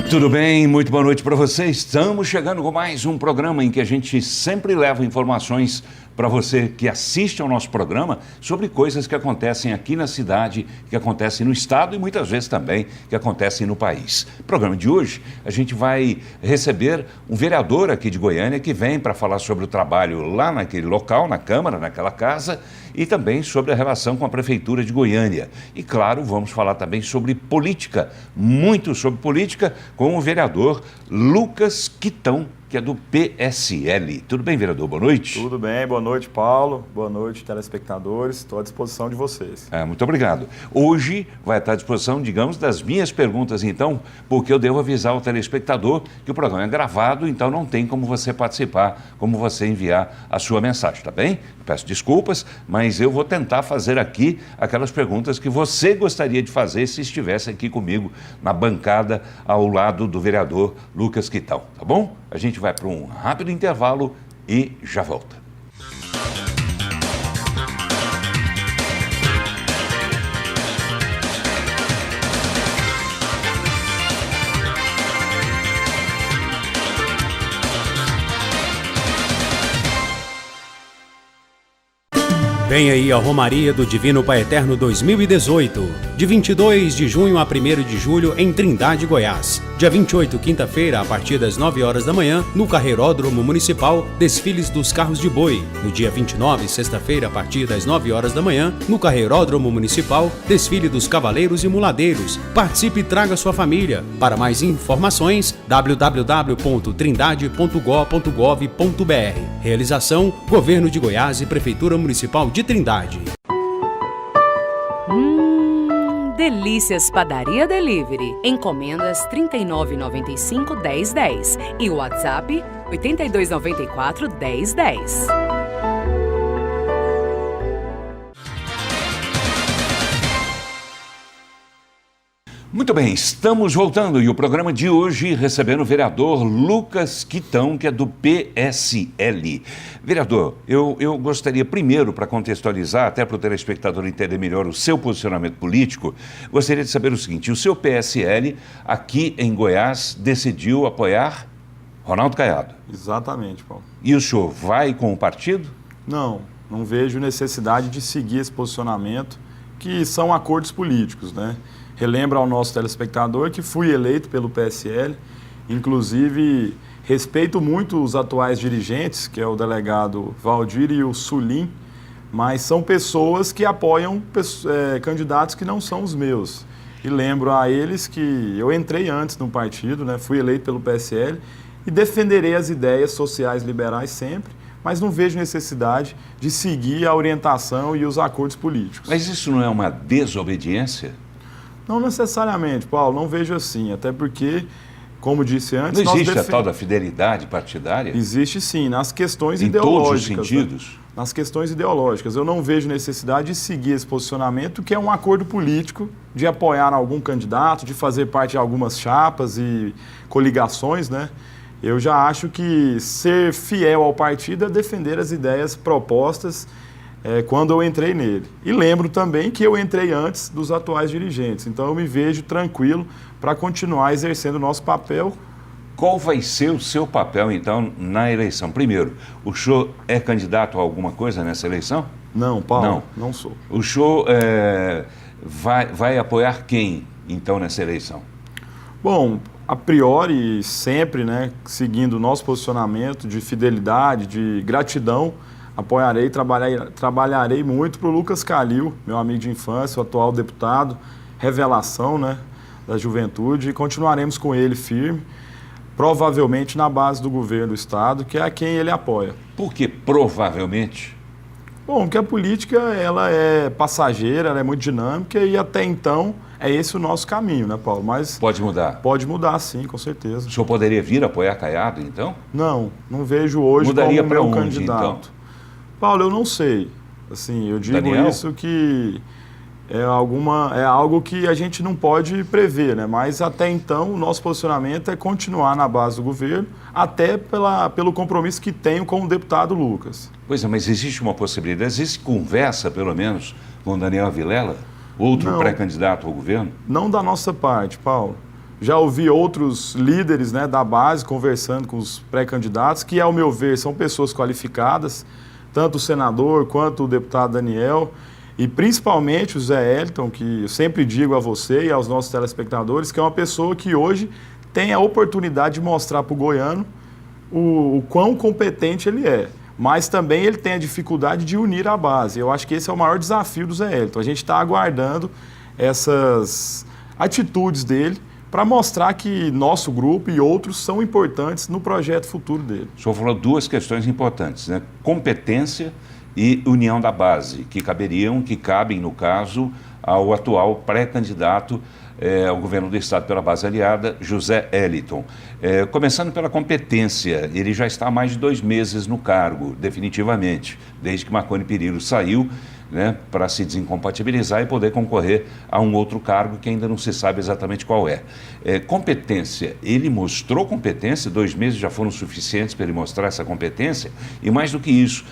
Tudo bem? Muito boa noite para vocês. Estamos chegando com mais um programa em que a gente sempre leva informações para você que assiste ao nosso programa sobre coisas que acontecem aqui na cidade, que acontecem no estado e muitas vezes também que acontecem no país. No programa de hoje, a gente vai receber um vereador aqui de Goiânia que vem para falar sobre o trabalho lá naquele local, na Câmara, naquela casa, e também sobre a relação com a Prefeitura de Goiânia. E claro, vamos falar também sobre política, muito sobre política, com o vereador Lucas Quitão, que é do PSL. Tudo bem, vereador? Boa noite. Tudo bem, boa noite, Paulo. Boa noite, telespectadores. Estou à disposição de vocês. Muito obrigado. Hoje vai estar à disposição, digamos, das minhas perguntas, então, porque eu devo avisar o telespectador que o programa é gravado, então não tem como você participar, como você enviar a sua mensagem, tá bem? Peço desculpas, mas eu vou tentar fazer aqui aquelas perguntas que você gostaria de fazer se estivesse aqui comigo na bancada ao lado do vereador Lucas Quitão, tá bom? A gente vai para um rápido intervalo e já volta. Vem aí a Romaria do Divino Pai Eterno 2018, de 22 de junho a 1º de julho em Trindade, Goiás. Dia 28, quinta-feira, a partir das 9 horas da manhã, no Carreiródromo Municipal, desfiles dos carros de boi. No dia 29, sexta-feira, a partir das 9 horas da manhã, no Carreiródromo Municipal, desfile dos cavaleiros e muladeiros. Participe e traga sua família. Para mais informações, www.trindade.go.gov.br. Realização, Governo de Goiás e Prefeitura Municipal de Trindade. Delícias Padaria Delivery. Encomendas R$ 39,95 1010 e o WhatsApp 8294 1010. Muito bem, estamos voltando e o programa de hoje recebendo o vereador Lucas Quitão, que é do PSL. Vereador, eu gostaria primeiro, para contextualizar, até para o telespectador entender melhor o seu posicionamento político, gostaria de saber o seguinte: o seu PSL aqui em Goiás decidiu apoiar Ronaldo Caiado. Exatamente, Paulo. E o senhor vai com o partido? Não vejo necessidade de seguir esse posicionamento, que são acordos políticos, né? Relembro ao nosso telespectador que fui eleito pelo PSL, inclusive respeito muito os atuais dirigentes, que é o delegado Valdir e o Sulim, mas são pessoas que apoiam candidatos que não são os meus. E lembro a eles que eu entrei antes no partido, né? Fui eleito pelo PSL e defenderei as ideias sociais liberais sempre, mas não vejo necessidade de seguir a orientação e os acordos políticos. Mas isso não é uma desobediência? Não necessariamente, Paulo, não vejo assim, até porque, como disse antes... Não existe a tal da fidelidade partidária? Existe sim, nas questões ideológicas. Em todos os sentidos? Né? Nas questões ideológicas. Eu não vejo necessidade de seguir esse posicionamento, que é um acordo político, de apoiar algum candidato, de fazer parte de algumas chapas e coligações, né? Eu já acho que ser fiel ao partido é defender as ideias propostas quando eu entrei nele. E lembro também que eu entrei antes dos atuais dirigentes, então eu me vejo tranquilo para continuar exercendo o nosso papel. Qual vai ser o seu papel, então, na eleição? Primeiro, o senhor é candidato a alguma coisa nessa eleição? Não, Paulo, não sou. O senhor vai apoiar quem, então, nessa eleição? Bom, a priori, sempre, né, seguindo o nosso posicionamento de fidelidade, de gratidão, apoiarei e trabalharei muito para o Lucas Calil, meu amigo de infância, o atual deputado, revelação, né, da juventude, e continuaremos com ele firme, provavelmente na base do governo do estado, que é a quem ele apoia. Por que provavelmente? Bom, porque a política ela é passageira, ela é muito dinâmica e até então é esse o nosso caminho, né, Paulo? Mas pode mudar? Pode mudar, sim, com certeza. O senhor poderia vir apoiar Caiado, então? Não vejo hoje Mudaria como meu onde, candidato. Então? Paulo, eu não sei. Assim, eu digo Daniel? Isso que é algo que a gente não pode prever, né? Mas até então o nosso posicionamento é continuar na base do governo, até pelo compromisso que tenho com o deputado Lucas. Pois é, mas existe uma possibilidade, existe conversa, pelo menos, com o Daniel Vilela? Outro pré-candidato ao governo? Não da nossa parte, Paulo. Já ouvi outros líderes, né, da base conversando com os pré-candidatos, que, ao meu ver, são pessoas qualificadas, tanto o senador quanto o deputado Daniel, e principalmente o Zé Eliton, que eu sempre digo a você e aos nossos telespectadores, que é uma pessoa que hoje tem a oportunidade de mostrar para o goiano o quão competente ele é. Mas também ele tem a dificuldade de unir a base. Eu acho que esse é o maior desafio do Zé Eliton. A gente está aguardando essas atitudes dele para mostrar que nosso grupo e outros são importantes no projeto futuro dele. O senhor falou duas questões importantes, né? Competência e união da base, que cabem, no caso, ao atual pré-candidato ao governo do Estado pela base aliada, José Eliton. Começando pela competência, ele já está há mais de 2 meses no cargo, definitivamente, desde que Marconi Perillo saiu, né, para se desincompatibilizar e poder concorrer a um outro cargo que ainda não se sabe exatamente qual é. Competência, ele mostrou competência, 2 meses já foram suficientes para ele mostrar essa competência, e mais do que isso,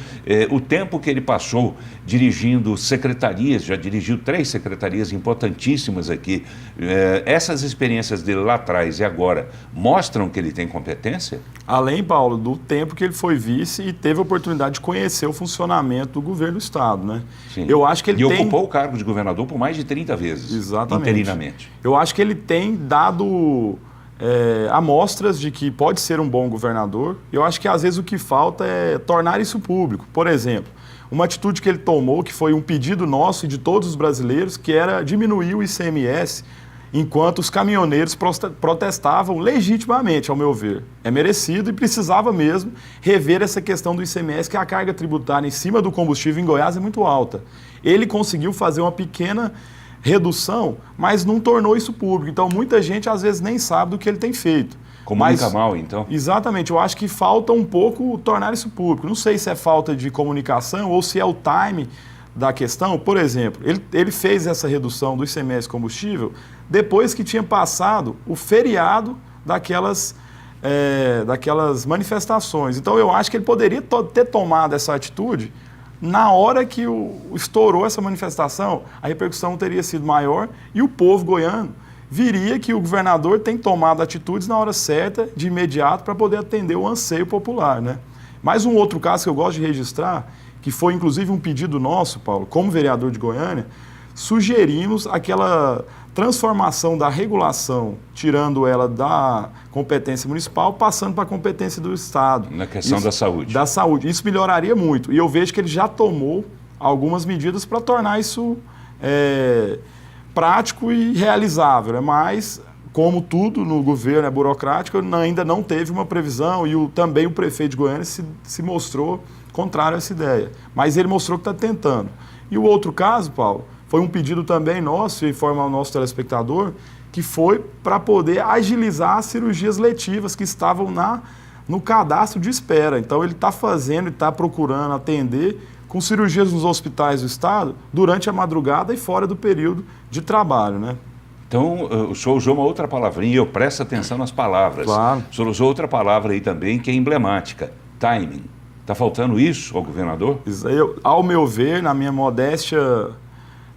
o tempo que ele passou dirigindo secretarias, já dirigiu 3 secretarias importantíssimas aqui, essas experiências dele lá atrás e agora mostram que ele tem competência? Além, Paulo, do tempo que ele foi vice e teve a oportunidade de conhecer o funcionamento do governo do Estado, né? Sim. Eu acho que ele ocupou o cargo de governador por mais de 30 vezes. Exatamente. Interinamente. Eu acho que ele tem dado amostras de que pode ser um bom governador. Eu acho que às vezes o que falta é tornar isso público. Por exemplo, uma atitude que ele tomou, que foi um pedido nosso e de todos os brasileiros, que era diminuir o ICMS enquanto os caminhoneiros protestavam legitimamente, ao meu ver. É merecido e precisava mesmo rever essa questão do ICMS, que a carga tributária em cima do combustível em Goiás é muito alta. Ele conseguiu fazer uma pequena redução, mas não tornou isso público. Então, muita gente, às vezes, nem sabe do que ele tem feito. Comunica mal, então? Exatamente. Eu acho que falta um pouco tornar isso público. Não sei se é falta de comunicação ou se é o time da questão. Por exemplo, ele fez essa redução do ICMS combustível depois que tinha passado o feriado daquelas manifestações. Então, eu acho que ele poderia ter tomado essa atitude na hora que estourou essa manifestação. A repercussão teria sido maior e o povo goiano viria que o governador tem tomado atitudes na hora certa, de imediato, para poder atender o anseio popular, né? Mais um outro caso que eu gosto de registrar, que foi inclusive um pedido nosso, Paulo, como vereador de Goiânia, sugerimos aquela transformação da regulação, tirando ela da competência municipal, passando para a competência do Estado. Na questão da saúde. Da saúde. Isso melhoraria muito. E eu vejo que ele já tomou algumas medidas para tornar isso prático e realizável, né? Mas, como tudo no governo é burocrático, ainda não teve uma previsão e também o prefeito de Goiânia se mostrou contrário a essa ideia. Mas ele mostrou que está tentando. E o outro caso, Paulo, foi um pedido também nosso, e informar ao nosso telespectador, que foi para poder agilizar as cirurgias letivas que estavam no cadastro de espera. Então, ele está fazendo e está procurando atender com cirurgias nos hospitais do Estado durante a madrugada e fora do período de trabalho, né? Então, o senhor usou uma outra palavrinha, e eu presto atenção nas palavras. Claro. O senhor usou outra palavra aí também que é emblemática, timing. Está faltando isso ao governador? Ao meu ver, na minha modéstia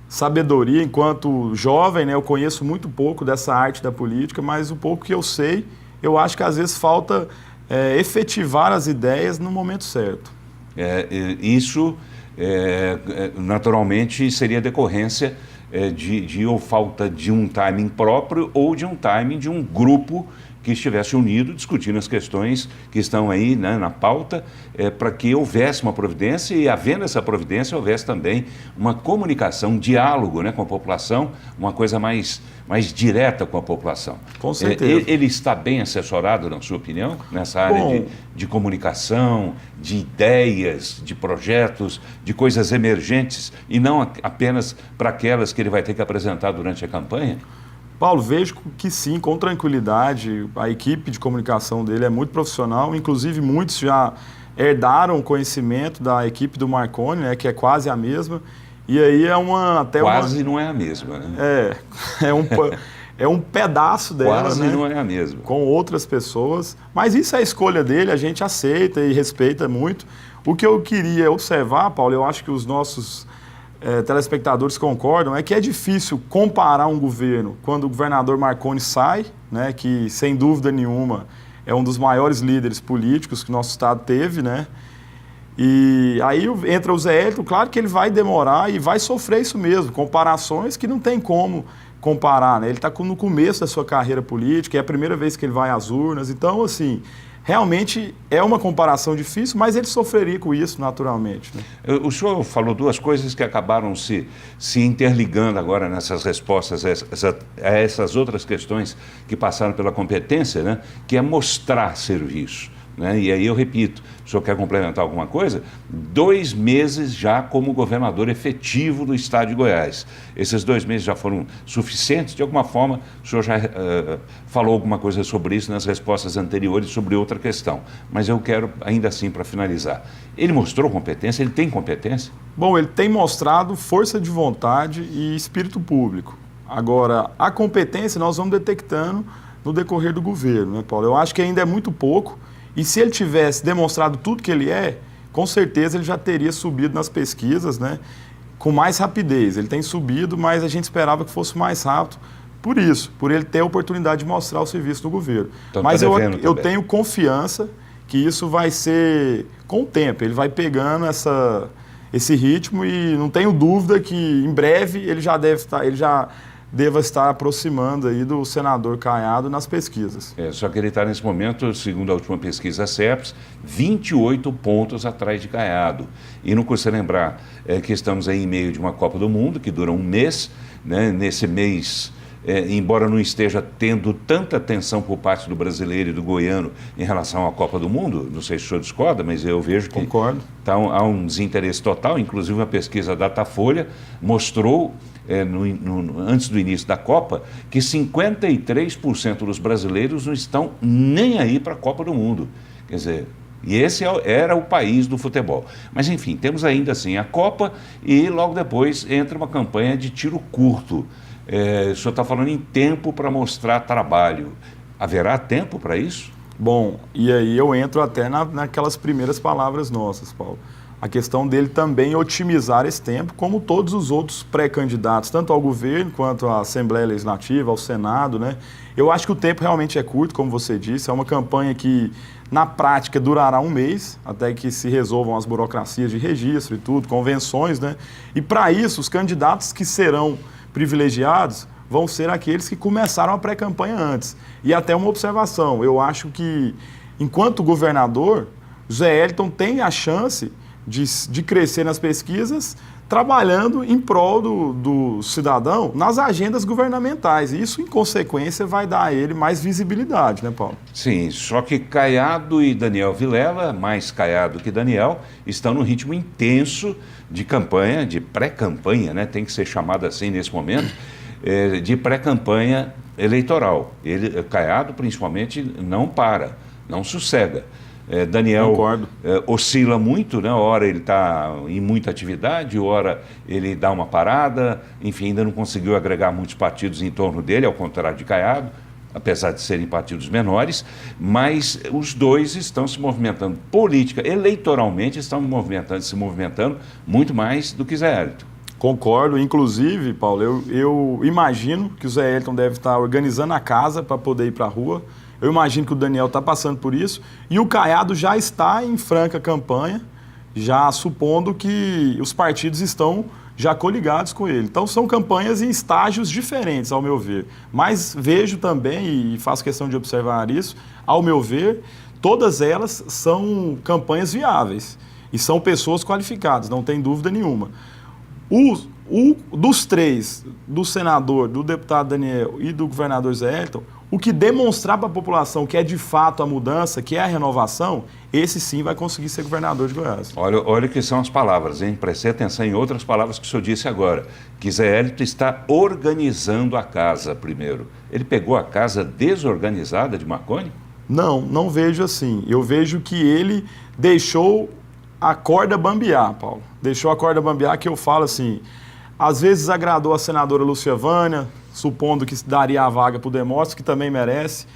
sabedoria, enquanto jovem, né, eu conheço muito pouco dessa arte da política, mas o pouco que eu sei, eu acho que às vezes falta efetivar as ideias no momento certo. Isso, naturalmente, seria decorrência de ou falta de um timing próprio ou de um timing de um grupo que estivesse unido discutindo as questões que estão aí, né, na pauta, para que houvesse uma providência e, havendo essa providência, houvesse também uma comunicação, um diálogo, né, com a população, uma coisa mais direta com a população. Com certeza. Ele está bem assessorado, na sua opinião, nessa área de comunicação, de ideias, de projetos, de coisas emergentes e não apenas para aquelas que ele vai ter que apresentar durante a campanha? Paulo, vejo que sim, com tranquilidade. A equipe de comunicação dele é muito profissional, inclusive muitos já herdaram o conhecimento da equipe do Marconi, né, que é quase a mesma. E aí Quase não é a mesma, né? É um pedaço dela, quase, né, não é a mesma. com outras pessoas. Mas isso é a escolha dele, a gente aceita e respeita muito. O que eu queria observar, Paulo, eu acho que os nossos telespectadores concordam, é que é difícil comparar um governo quando o governador Marconi sai, né, que sem dúvida nenhuma é um dos maiores líderes políticos que o nosso estado teve, né? E aí entra o Zé Hélito, claro que ele vai demorar e vai sofrer isso mesmo, comparações que não tem como comparar, né? Ele está no começo da sua carreira política, é a primeira vez que ele vai às urnas, então, assim, realmente é uma comparação difícil, mas ele sofreria com isso naturalmente, né? O senhor falou duas coisas que acabaram se interligando agora nessas respostas a essas outras questões que passaram pela competência, né? Que é mostrar serviço, né? E aí eu repito, o senhor quer complementar alguma coisa? 2 meses já como governador efetivo do estado de Goiás. Esses 2 meses já foram suficientes? De alguma forma, o senhor já falou alguma coisa sobre isso nas respostas anteriores sobre outra questão. Mas eu quero, ainda assim, para finalizar. Ele mostrou competência? Ele tem competência? Bom, ele tem mostrado força de vontade e espírito público. Agora, a competência nós vamos detectando no decorrer do governo, né, Paulo? Eu acho que ainda é muito pouco. E se ele tivesse demonstrado tudo que ele é, com certeza ele já teria subido nas pesquisas, né, com mais rapidez. Ele tem subido, mas a gente esperava que fosse mais rápido por isso, por ele ter a oportunidade de mostrar o serviço do governo. Então, mas eu tenho confiança que isso vai ser com o tempo. Ele vai pegando esse ritmo e não tenho dúvida que em breve ele já deva estar aproximando aí do senador Caiado nas pesquisas. Só que ele está nesse momento, segundo a última pesquisa CEPES, 28 pontos atrás de Caiado. E não custa lembrar que estamos aí em meio de uma Copa do Mundo, que dura um mês, né? Nesse mês, embora não esteja tendo tanta atenção por parte do brasileiro e do goiano em relação à Copa do Mundo, não sei se o senhor discorda, mas eu vejo que há um desinteresse total. Inclusive a pesquisa Datafolha mostrou antes do início da Copa, que 53% dos brasileiros não estão nem aí para a Copa do Mundo. Quer dizer, e esse era o país do futebol. Mas, enfim, temos ainda assim a Copa e logo depois entra uma campanha de tiro curto. O senhor está falando em tempo para mostrar trabalho. Haverá tempo para isso? Bom, e aí eu entro até naquelas primeiras palavras nossas, Paulo. A questão dele também otimizar esse tempo, como todos os outros pré-candidatos, tanto ao governo quanto à Assembleia Legislativa, ao Senado, né? Eu acho que o tempo realmente é curto, como você disse, é uma campanha que, na prática, durará um mês, até que se resolvam as burocracias de registro e tudo, convenções, né? E para isso, os candidatos que serão privilegiados vão ser aqueles que começaram a pré-campanha antes. E até uma observação, eu acho que, enquanto governador, Zé Hélito tem a chance de crescer nas pesquisas, trabalhando em prol do cidadão nas agendas governamentais. E isso, em consequência, vai dar a ele mais visibilidade, né, Paulo? Sim, só que Caiado e Daniel Vilela, mais Caiado que Daniel, estão num ritmo intenso de campanha, de pré-campanha, né? Tem que ser chamado assim nesse momento, de pré-campanha eleitoral. Caiado, principalmente, não para, não sossega. Daniel oscila muito, né? Ora ele está em muita atividade, ora ele dá uma parada, enfim, ainda não conseguiu agregar muitos partidos em torno dele, ao contrário de Caiado, apesar de serem partidos menores, mas os dois estão se movimentando eleitoralmente estão se movimentando muito mais do que Zé Hélito. Concordo, inclusive, Paulo, eu imagino que o Zé Hélito deve estar organizando a casa para poder ir para a rua. Eu imagino que o Daniel está passando por isso e o Caiado já está em franca campanha, já supondo que os partidos estão já coligados com ele. Então são campanhas em estágios diferentes, ao meu ver. Mas vejo também, e faço questão de observar isso, ao meu ver, todas elas são campanhas viáveis e são pessoas qualificadas, não tem dúvida nenhuma. Dos três, do senador, do deputado Daniel e do governador Zé Hélito, o que demonstrar para a população que é de fato a mudança, que é a renovação, esse sim vai conseguir ser governador de Goiás. Olha o que são as palavras, hein? Preste atenção em outras palavras que o senhor disse agora, que Zé Hélito está organizando a casa primeiro. Ele pegou a casa desorganizada de Marconi? Não vejo assim. Eu vejo que ele deixou a corda bambear, Paulo. Deixou a corda bambear, que eu falo assim, às vezes agradou a senadora Lúcia Vânia, supondo que daria a vaga para o Demóstenes, que também merece.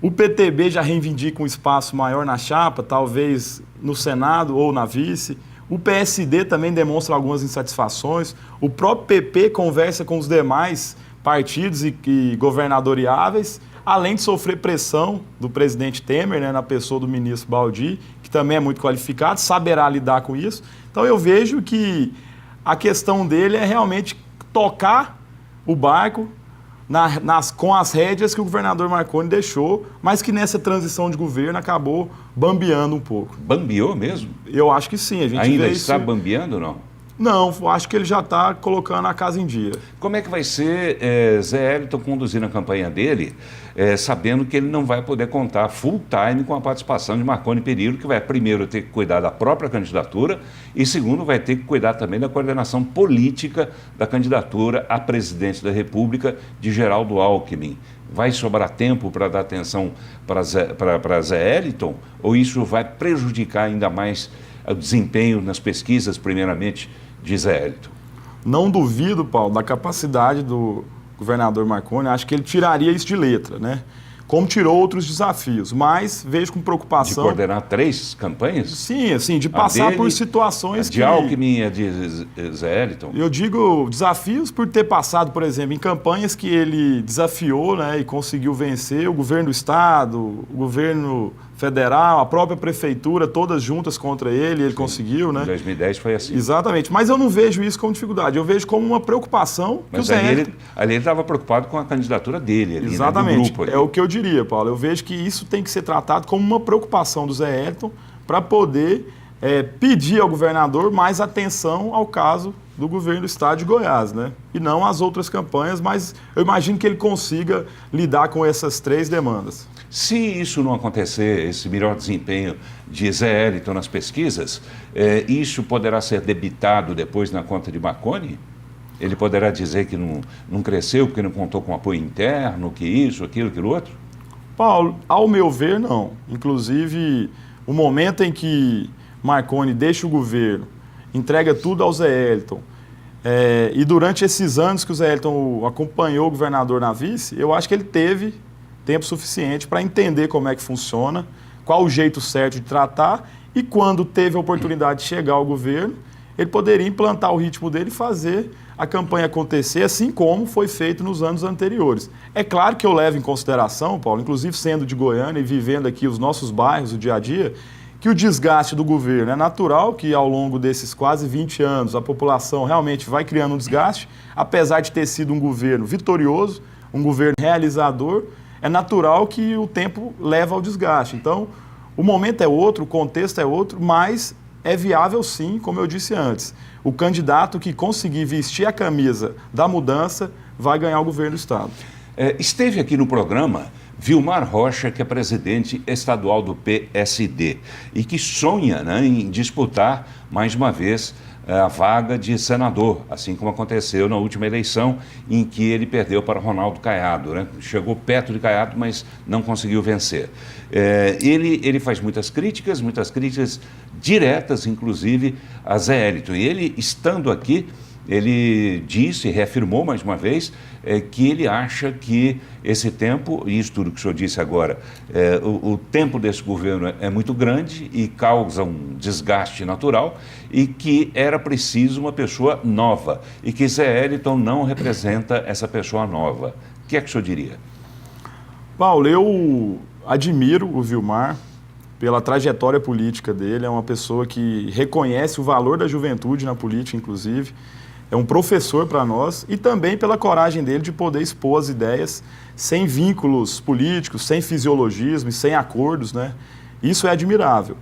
O PTB já reivindica um espaço maior na chapa, talvez no Senado ou na vice. O PSD também demonstra algumas insatisfações. O próprio PP conversa com os demais partidos e governadoriáveis, além de sofrer pressão do presidente Temer, né, na pessoa do ministro Baldi, que também é muito qualificado, saberá lidar com isso. Então eu vejo que a questão dele é realmente tocar o barco com as rédeas que o governador Marconi deixou, mas que nessa transição de governo acabou bambeando um pouco. Bambeou mesmo? Eu acho que sim. A gente ainda vê está isso... bambeando ou não? Não, acho que ele já está colocando a casa em dia. Como é que vai ser Zé Hélito conduzindo a campanha dele, sabendo que ele não vai poder contar full time com a participação de Marconi Perillo, que vai primeiro ter que cuidar da própria candidatura e segundo vai ter que cuidar também da coordenação política da candidatura a presidente da República de Geraldo Alckmin. Vai sobrar tempo para dar atenção para Zé Hélito ou isso vai prejudicar ainda mais o desempenho nas pesquisas, primeiramente, de Zé Hélito? Não duvido, Paulo, da capacidade do governador Marconi. Acho que ele tiraria isso de letra, né? Como tirou outros desafios, mas vejo com preocupação... De coordenar 3 campanhas? Sim, assim, de passar dele, por situações de Alckmin e a de Zé Hélito? Eu digo desafios por ter passado, por exemplo, em campanhas que ele desafiou, né, e conseguiu vencer o governo do Estado, o governo federal, a própria prefeitura, todas juntas contra ele, ele conseguiu, né? Em 2010 foi assim. Exatamente, mas eu não vejo isso como dificuldade, eu vejo como uma preocupação. Mas ali ele estava preocupado com a candidatura dele, ali, exatamente, né, do grupo ali. É o que eu diria, Paulo, eu vejo que isso tem que ser tratado como uma preocupação do Zé Hélito para poder pedir ao governador mais atenção ao caso do governo do estado de Goiás, né? E não às outras campanhas, mas eu imagino que ele consiga lidar com essas 3 demandas. Se isso não acontecer, esse melhor desempenho de Zé Hélito nas pesquisas, isso poderá ser debitado depois na conta de Marconi? Ele poderá dizer que não cresceu porque não contou com apoio interno, que isso, aquilo outro? Paulo, ao meu ver, não. Inclusive, o momento em que Marconi deixa o governo, entrega tudo ao Zé Hélito, e durante esses anos que o Zé Hélito acompanhou o governador na vice, eu acho que ele teve tempo suficiente para entender como é que funciona, qual o jeito certo de tratar, e quando teve a oportunidade de chegar ao governo, ele poderia implantar o ritmo dele e fazer a campanha acontecer, assim como foi feito nos anos anteriores. É claro que eu levo em consideração, Paulo, inclusive sendo de Goiânia e vivendo aqui os nossos bairros, o dia a dia, que o desgaste do governo é natural, que ao longo desses quase 20 anos a população realmente vai criando um desgaste, apesar de ter sido um governo vitorioso, um governo realizador, é natural que o tempo leva ao desgaste. Então, o momento é outro, o contexto é outro, mas é viável sim, como eu disse antes. O candidato que conseguir vestir a camisa da mudança vai ganhar o governo do estado. Esteve aqui no programa Vilmar Rocha, que é presidente estadual do PSD e que sonha, né, em disputar mais uma vez a vaga de senador, assim como aconteceu na última eleição em que ele perdeu para Ronaldo Caiado, né? Chegou perto de Caiado, mas não conseguiu vencer. Ele faz muitas críticas diretas, inclusive, a Zé Hélito. E ele, estando aqui, ele disse, reafirmou mais uma vez, que ele acha que esse tempo, e isso tudo que o senhor disse agora, o tempo desse governo é muito grande e causa um desgaste natural e que era preciso uma pessoa nova e que Zé Hélito não representa essa pessoa nova. O que é que o senhor diria? Paulo, eu admiro o Vilmar pela trajetória política dele, é uma pessoa que reconhece o valor da juventude na política, inclusive, é um professor para nós e também pela coragem dele de poder expor as ideias sem vínculos políticos, sem fisiologismo e sem acordos, né? Isso é admirável.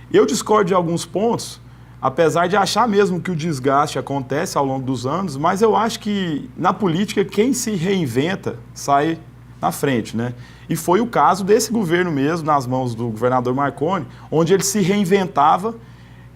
Eu discordo de alguns pontos, apesar de achar mesmo que o desgaste acontece ao longo dos anos, mas eu acho que na política quem se reinventa sai na frente, né? E foi o caso desse governo mesmo, nas mãos do governador Marconi, onde ele se reinventava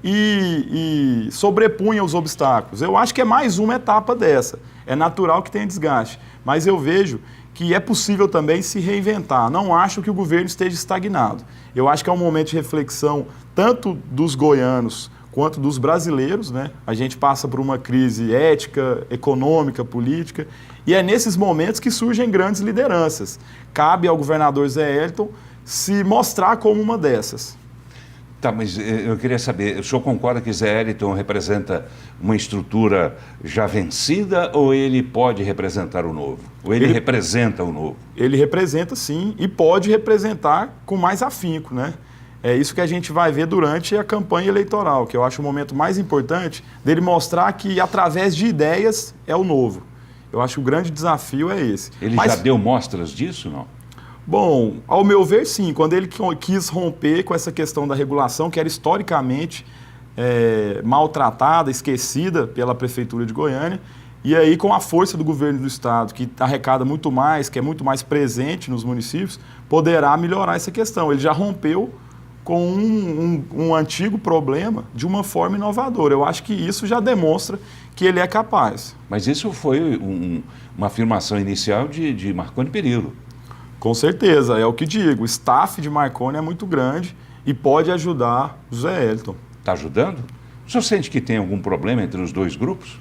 e sobrepunha os obstáculos. Eu acho que é mais uma etapa dessa. É natural que tenha desgaste, mas eu vejo que é possível também se reinventar. Não acho que o governo esteja estagnado. Eu acho que é um momento de reflexão tanto dos goianos quanto dos brasileiros, né? A gente passa por uma crise ética, econômica, política, e é nesses momentos que surgem grandes lideranças. Cabe ao governador Zé Hélito se mostrar como uma dessas. Tá, mas eu queria saber, o senhor concorda que Zé Eliton representa uma estrutura já vencida ou ele pode representar o novo? Ou ele representa o novo? Ele representa sim e pode representar com mais afinco, né? É isso que a gente vai ver durante a campanha eleitoral, que eu acho o momento mais importante dele mostrar que através de ideias é o novo. Eu acho que o grande desafio é esse. Ele já deu mostras disso, não? Bom, ao meu ver, sim. Quando ele quis romper com essa questão da regulação, que era historicamente maltratada, esquecida pela Prefeitura de Goiânia, e aí com a força do governo do Estado, que arrecada muito mais, que é muito mais presente nos municípios, poderá melhorar essa questão. Ele já rompeu com um antigo problema de uma forma inovadora. Eu acho que isso já demonstra que ele é capaz. Mas isso foi uma afirmação inicial de Marconi Perillo. Com certeza, é o que digo. O staff de Marconi é muito grande e pode ajudar o Zé Eliton. Está ajudando? O senhor sente que tem algum problema entre os dois grupos?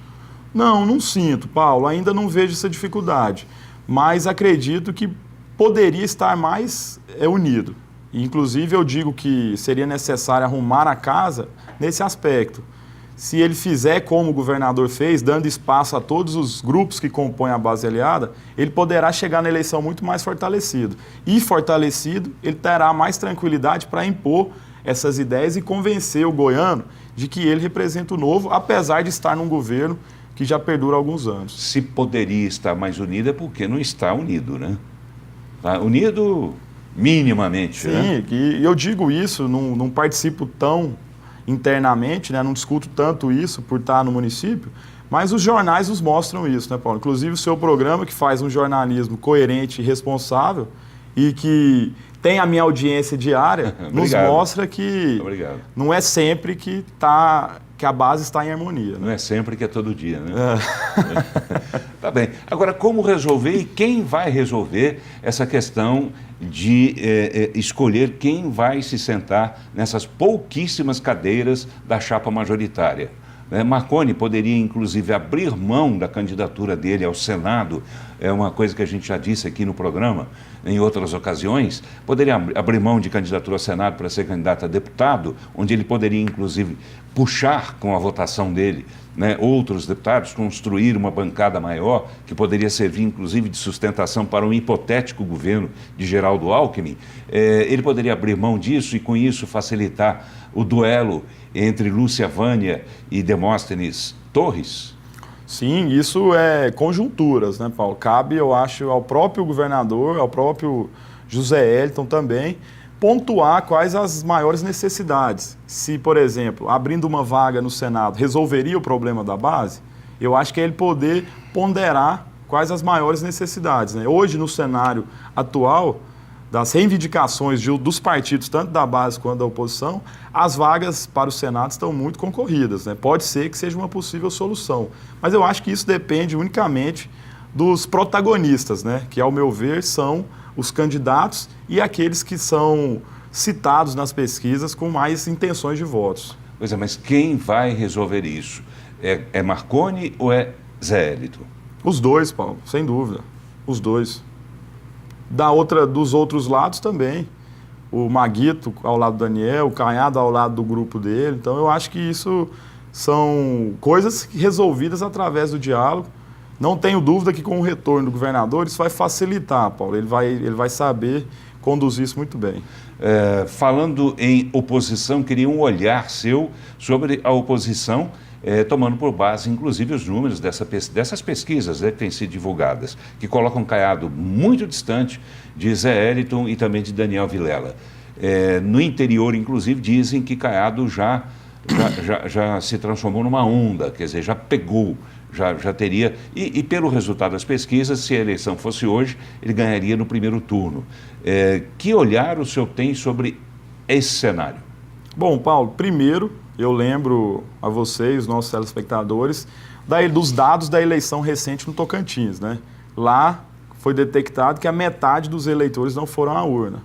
Não sinto, Paulo. Ainda não vejo essa dificuldade. Mas acredito que poderia estar mais unido. Inclusive, eu digo que seria necessário arrumar a casa nesse aspecto. Se ele fizer como o governador fez, dando espaço a todos os grupos que compõem a base aliada, ele poderá chegar na eleição muito mais fortalecido. E fortalecido, ele terá mais tranquilidade para impor essas ideias e convencer o goiano de que ele representa o novo, apesar de estar num governo que já perdura há alguns anos. Se poderia estar mais unido é porque não está unido, né? Está unido minimamente, sim, né? E eu digo isso, não participo tão internamente, né, não discuto tanto isso por estar no município, mas os jornais nos mostram isso, né, Paulo? Inclusive o seu programa, que faz um jornalismo coerente e responsável e que tem a minha audiência diária, nos mostra que não é sempre que a base está em harmonia. Né? Não é sempre que é todo dia, né? Tá bem. Agora, como resolver e quem vai resolver essa questão de escolher quem vai se sentar nessas pouquíssimas cadeiras da chapa majoritária? Marconi poderia, inclusive, abrir mão da candidatura dele ao Senado, é uma coisa que a gente já disse aqui no programa, em outras ocasiões, poderia abrir mão de candidatura ao Senado para ser candidato a deputado, onde ele poderia, inclusive, puxar com a votação dele, né, outros deputados, construir uma bancada maior, que poderia servir, inclusive, de sustentação para um hipotético governo de Geraldo Alckmin. Ele poderia abrir mão disso e, com isso, facilitar o duelo entre Lúcia Vânia e Demóstenes Torres? Sim, isso é conjunturas, né, Paulo? Cabe, eu acho, ao próprio governador, ao próprio José Eliton também, pontuar quais as maiores necessidades. Se, por exemplo, abrindo uma vaga no Senado resolveria o problema da base, eu acho que é ele poder ponderar quais as maiores necessidades. Né? Hoje, no cenário atual, das reivindicações dos partidos, tanto da base quanto da oposição, as vagas para o Senado estão muito concorridas. Né? Pode ser que seja uma possível solução. Mas eu acho que isso depende unicamente dos protagonistas, né? Que, ao meu ver, são os candidatos e aqueles que são citados nas pesquisas com mais intenções de votos. Pois é, mas quem vai resolver isso? É Marconi ou é Zé Eliton? Os dois, Paulo, sem dúvida. Os dois. Dos outros lados também. O Maguito ao lado do Daniel, o Canhado ao lado do grupo dele. Então, eu acho que isso são coisas resolvidas através do diálogo. Não tenho dúvida que com o retorno do governador isso vai facilitar, Paulo. Ele vai saber conduzir isso muito bem. Falando em oposição, queria um olhar seu sobre a oposição, tomando por base, inclusive, os números dessas pesquisas, né, que têm sido divulgadas, que colocam Caiado muito distante de Zé Eliton e também de Daniel Vilela. No interior, inclusive, dizem que Caiado já se transformou numa onda, quer dizer, já pegou, já teria... E pelo resultado das pesquisas, se a eleição fosse hoje, ele ganharia no primeiro turno. Que olhar o senhor tem sobre esse cenário? Bom, Paulo, primeiro, eu lembro a vocês, nossos telespectadores, dos dados da eleição recente no Tocantins, né? Lá foi detectado que a metade dos eleitores não foram à urna.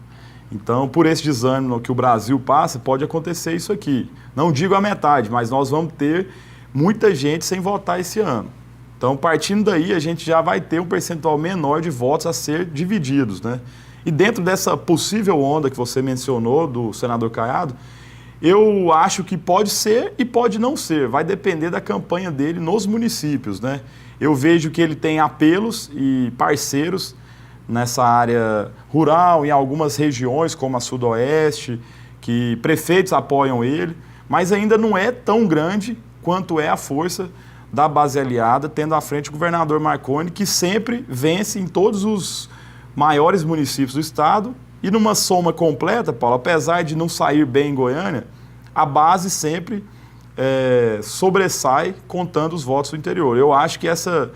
Então, por esse desânimo que o Brasil passa, pode acontecer isso aqui. Não digo a metade, mas nós vamos ter muita gente sem votar esse ano. Então, partindo daí, a gente já vai ter um percentual menor de votos a ser divididos, né? E dentro dessa possível onda que você mencionou do senador Caiado, Eu acho que pode ser e pode não ser, vai depender da campanha dele nos municípios, né? Eu vejo que ele tem apelos e parceiros nessa área rural, em algumas regiões como a Sudoeste, que prefeitos apoiam ele, mas ainda não é tão grande quanto é a força da base aliada, tendo à frente o governador Marconi, que sempre vence em todos os maiores municípios do estado. E numa soma completa, Paulo, apesar de não sair bem em Goiânia, a base sempre sobressai contando os votos do interior. Eu acho que essa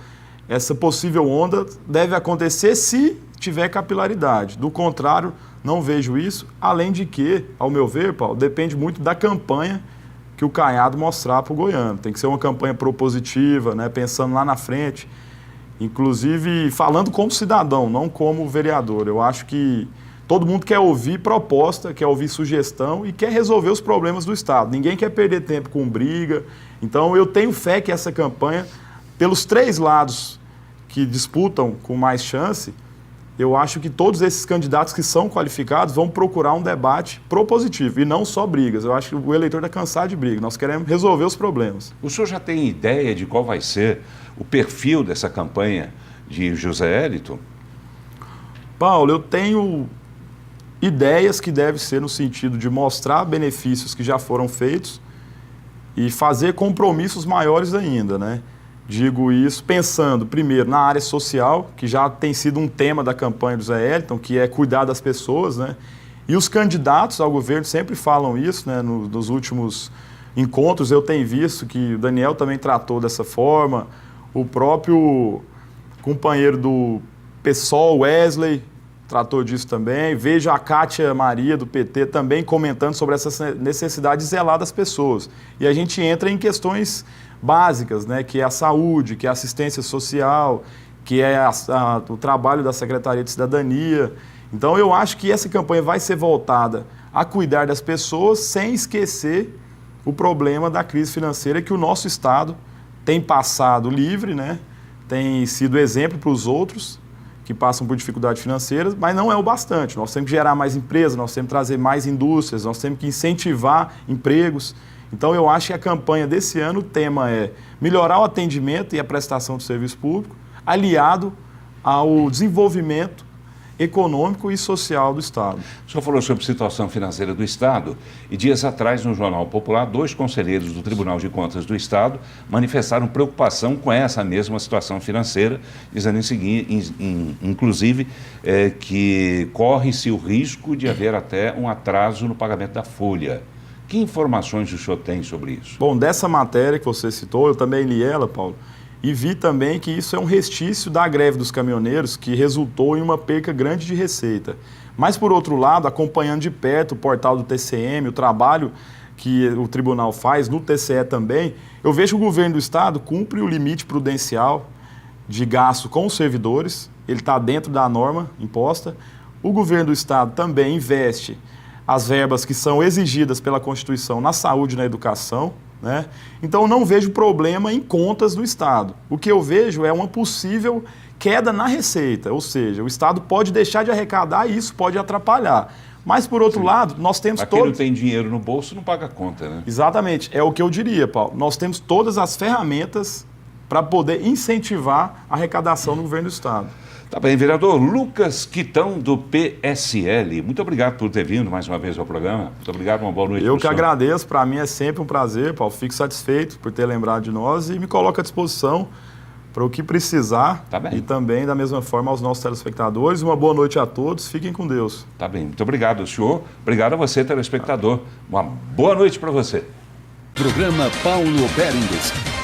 possível onda deve acontecer se tiver capilaridade. Do contrário, não vejo isso, além de que, ao meu ver, Paulo, depende muito da campanha que o Caiado mostrar para o goiano. Tem que ser uma campanha propositiva, né, pensando lá na frente, inclusive falando como cidadão, não como vereador. Eu acho que todo mundo quer ouvir proposta, quer ouvir sugestão e quer resolver os problemas do Estado. Ninguém quer perder tempo com briga. Então, eu tenho fé que essa campanha, pelos 3 lados que disputam com mais chance, eu acho que todos esses candidatos que são qualificados vão procurar um debate propositivo e não só brigas. Eu acho que o eleitor está cansado de briga. Nós queremos resolver os problemas. O senhor já tem ideia de qual vai ser o perfil dessa campanha de José Hélito? Paulo, eu tenho ideias que devem ser no sentido de mostrar benefícios que já foram feitos e fazer compromissos maiores ainda, né? Digo isso pensando, primeiro, na área social, que já tem sido um tema da campanha do Zé Hélito, que é cuidar das pessoas, né? E os candidatos ao governo sempre falam isso, né? Nos últimos encontros eu tenho visto que o Daniel também tratou dessa forma, o próprio companheiro do PSOL, Wesley, tratou disso também. Vejo a Cátia Maria, do PT, também comentando sobre essa necessidade de zelar das pessoas. E a gente entra em questões básicas, né, que é a saúde, que é a assistência social, que é o trabalho da Secretaria de Cidadania. Então, eu acho que essa campanha vai ser voltada a cuidar das pessoas sem esquecer o problema da crise financeira que o nosso Estado tem passado livre, né, tem sido exemplo para os outros que passam por dificuldades financeiras, mas não é o bastante. Nós temos que gerar mais empresas, nós temos que trazer mais indústrias, nós temos que incentivar empregos. Então, eu acho que a campanha desse ano, o tema é melhorar o atendimento e a prestação do serviço público, aliado ao desenvolvimento econômico e social do Estado. O senhor falou sobre a situação financeira do Estado e dias atrás, no Jornal Popular, 2 conselheiros do Tribunal de Contas do Estado manifestaram preocupação com essa mesma situação financeira, dizendo inclusive que corre-se o risco de haver até um atraso no pagamento da folha. Que informações o senhor tem sobre isso? Bom, dessa matéria que você citou, eu também li ela, Paulo, e vi também que isso é um restício da greve dos caminhoneiros que resultou em uma perca grande de receita. Mas, por outro lado, acompanhando de perto o portal do TCM, o trabalho que o tribunal faz no TCE também, eu vejo que o governo do Estado cumpre o limite prudencial de gasto com os servidores, ele está dentro da norma imposta. O governo do Estado também investe as verbas que são exigidas pela Constituição na saúde e na educação, né? Então, eu não vejo problema em contas do Estado. O que eu vejo é uma possível queda na receita, ou seja, o Estado pode deixar de arrecadar e isso pode atrapalhar. Mas, por outro lado, nós temos Quem não tem dinheiro no bolso não paga conta, né? Exatamente, é o que eu diria, Paulo. Nós temos todas as ferramentas para poder incentivar a arrecadação no governo do Estado. Tá bem, vereador Lucas Quitão, do PSL. Muito obrigado por ter vindo mais uma vez ao programa. Muito obrigado, uma boa noite. Eu que agradeço, para mim é sempre um prazer, Paulo. Fico satisfeito por ter lembrado de nós e me coloco à disposição para o que precisar. Tá bem. E também, da mesma forma, aos nossos telespectadores. Uma boa noite a todos, fiquem com Deus. Tá bem, muito obrigado, senhor. Obrigado a você, telespectador. Uma boa noite para você. Programa Paulo Berengues.